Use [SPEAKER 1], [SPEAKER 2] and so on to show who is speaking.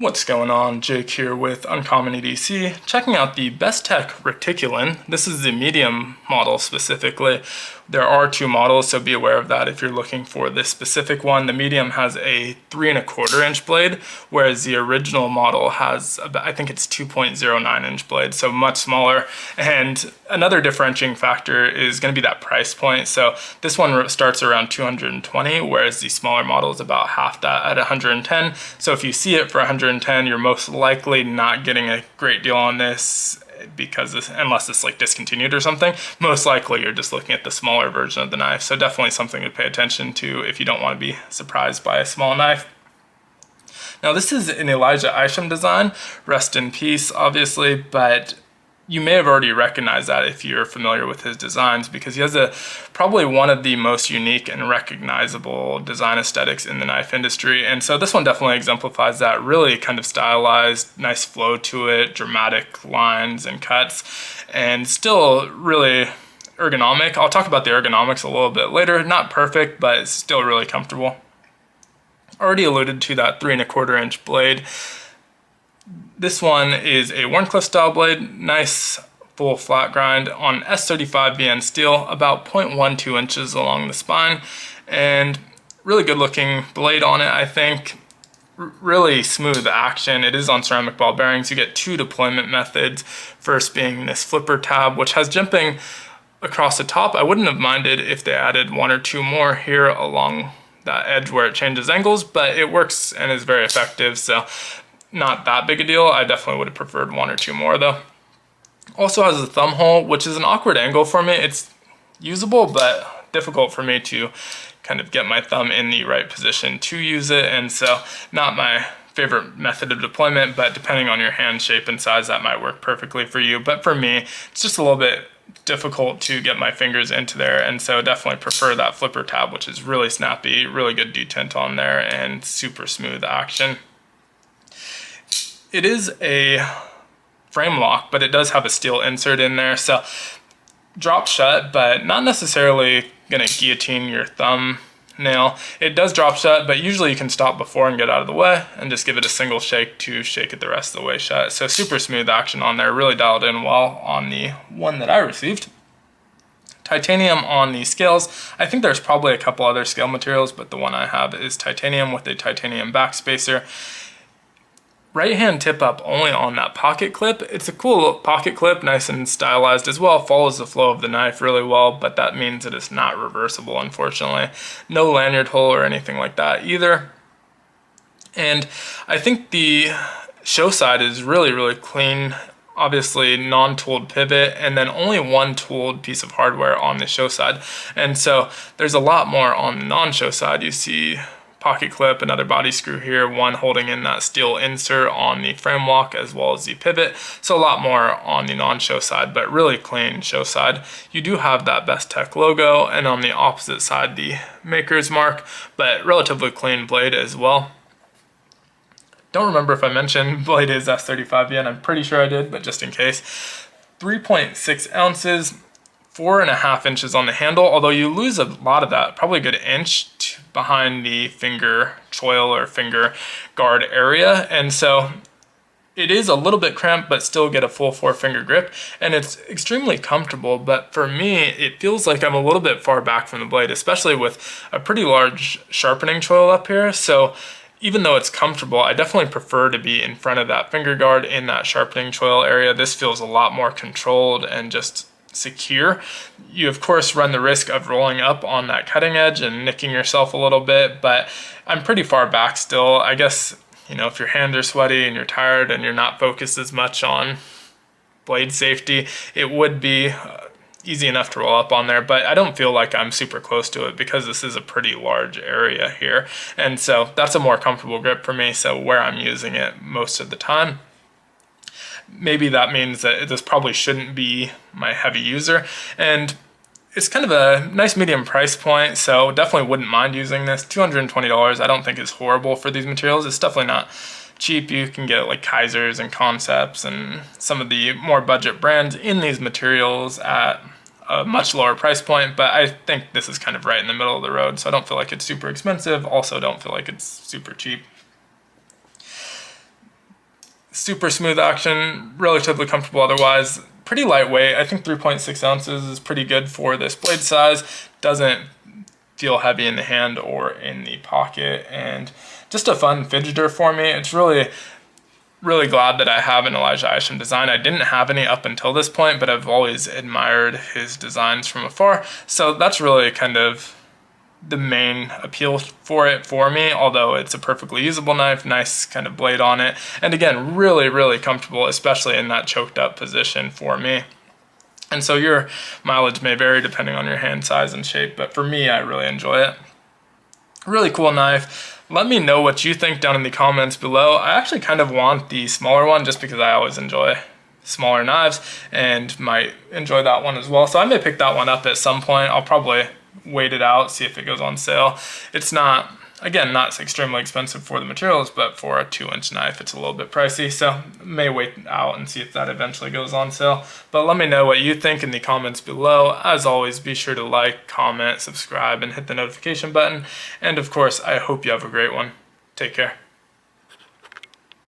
[SPEAKER 1] What's going on? Jake here with Uncommon EDC, checking out the Bestech Reticulan. This is the medium model specifically. There are two models, so be aware of that if you're looking for this specific one. The medium has a 3¼ inch blade, whereas the original model has, I think it's 2.09 inch blade, so much smaller. And another differentiating factor is going to be that price point. So this one starts around 220, whereas the smaller model is about half that at 110. So if you see it for 110, you're most likely not getting a great deal on this, because unless it's like discontinued or something, most likely you're just looking at the smaller version of the knife. So definitely something to pay attention to if you don't want to be surprised by a small knife. Now this is an Elijah Isham design, rest in peace obviously, but you may have already recognized that if you're familiar with his designs, because he has probably one of the most unique and recognizable design aesthetics in the knife industry. And so this one definitely exemplifies that. Really kind of stylized, nice flow to it, dramatic lines and cuts, and still really ergonomic. I'll talk about the ergonomics a little bit later. Not perfect, but it's still really comfortable. Already alluded to that 3¼ inch blade. This one is a Wharncliffe style blade, nice full flat grind on S35 BN steel, about 0.12 inches along the spine, and really good looking blade on it, I think. Really smooth action. It is on ceramic ball bearings. You get two deployment methods, first being this flipper tab, which has jimping across the top. I wouldn't have minded if they added one or two more here along that edge where it changes angles, but it works and is very effective, so not that big a deal. I definitely would have preferred one or two more though. Also has a thumb hole, which is an awkward angle for me. It's usable, but difficult for me to kind of get my thumb in the right position to use it. And so not my favorite method of deployment, but depending on your hand shape and size, that might work perfectly for you. But for me, it's just a little bit difficult to get my fingers into there, and so definitely prefer that flipper tab, which is really snappy, really good detent on there, and super smooth action. It is a frame lock, but it does have a steel insert in there, so drop shut, but not necessarily gonna guillotine your thumbnail. It does drop shut, but usually you can stop before and get out of the way and just give it a single shake to shake it the rest of the way shut. So super smooth action on there, really dialed in well on the one that I received. Titanium on the scales. I think there's probably a couple other scale materials, but the one I have is titanium with a titanium backspacer. Right hand tip up only on that pocket clip. It's a cool pocket clip, nice and stylized as well, follows the flow of the knife really well, but that means it is not reversible, unfortunately. No lanyard hole or anything like that either. And I think the show side is really, really clean. Obviously non-tooled pivot, and then only one tooled piece of hardware on the show side. And so there's a lot more on the non-show side. You see pocket clip, another body screw here, one holding in that steel insert on the frame lock as well as the pivot. So a lot more on the non-show side, but really clean show side. You do have that Bestech logo, and on the opposite side the maker's mark, but relatively clean blade as well. Don't remember if I mentioned blade is S35 yen, I'm pretty sure I did, but just in case. 3.6 ounces, 4½ inches on the handle, although you lose a lot of that, probably a good inch behind the finger choil or finger guard area. And so it is a little bit cramped, but still get a full 4-finger grip, and it's extremely comfortable. But for me, it feels like I'm a little bit far back from the blade, especially with a pretty large sharpening choil up here. So even though it's comfortable, I definitely prefer to be in front of that finger guard in that sharpening choil area. This feels a lot more controlled and just secure. You of course run the risk of rolling up on that cutting edge and nicking yourself a little bit, but I'm pretty far back still. I guess, you know, if your hands are sweaty and you're tired and you're not focused as much on blade safety, it would be easy enough to roll up on there, but I don't feel like I'm super close to it because this is a pretty large area here. And so that's a more comfortable grip for me, so where I'm using it most of the time. Maybe that means that this probably shouldn't be my heavy user, and it's kind of a nice medium price point, so definitely wouldn't mind using this. $220 I don't think is horrible for these materials. It's definitely not cheap. You can get like Kaisers and Concepts and some of the more budget brands in these materials at a much lower price point, but I think this is kind of right in the middle of the road, so I don't feel like it's super expensive, also don't feel like it's super cheap. super smooth action, relatively comfortable otherwise. Pretty lightweight. I think 3.6 ounces is pretty good for this blade size. Doesn't feel heavy in the hand or in the pocket, and just a fun fidgeter for me. It's really glad that I have an Elijah Isham design. I didn't have any up until this point, but I've always admired his designs from afar. So that's really kind of the main appeal for it for me, although it's a perfectly usable knife, nice kind of blade on it, and again, really comfortable, especially in that choked up position for me. And so your mileage may vary depending on your hand size and shape, but for me, I really enjoy it. Really cool knife. Let me know what you think down in the comments below. I actually kind of want the smaller one just because I always enjoy smaller knives and might enjoy that one as well. So I may pick that one up at some point. I'll probably wait it out, see if it goes on sale. It's not, again, not extremely expensive for the materials, but for a 2-inch knife, it's a little bit pricey. So may wait out and see if that eventually goes on sale. But let me know what you think in the comments below. As always, be sure to like, comment, subscribe, and hit the notification button. And of course, I hope you have a great one. Take care.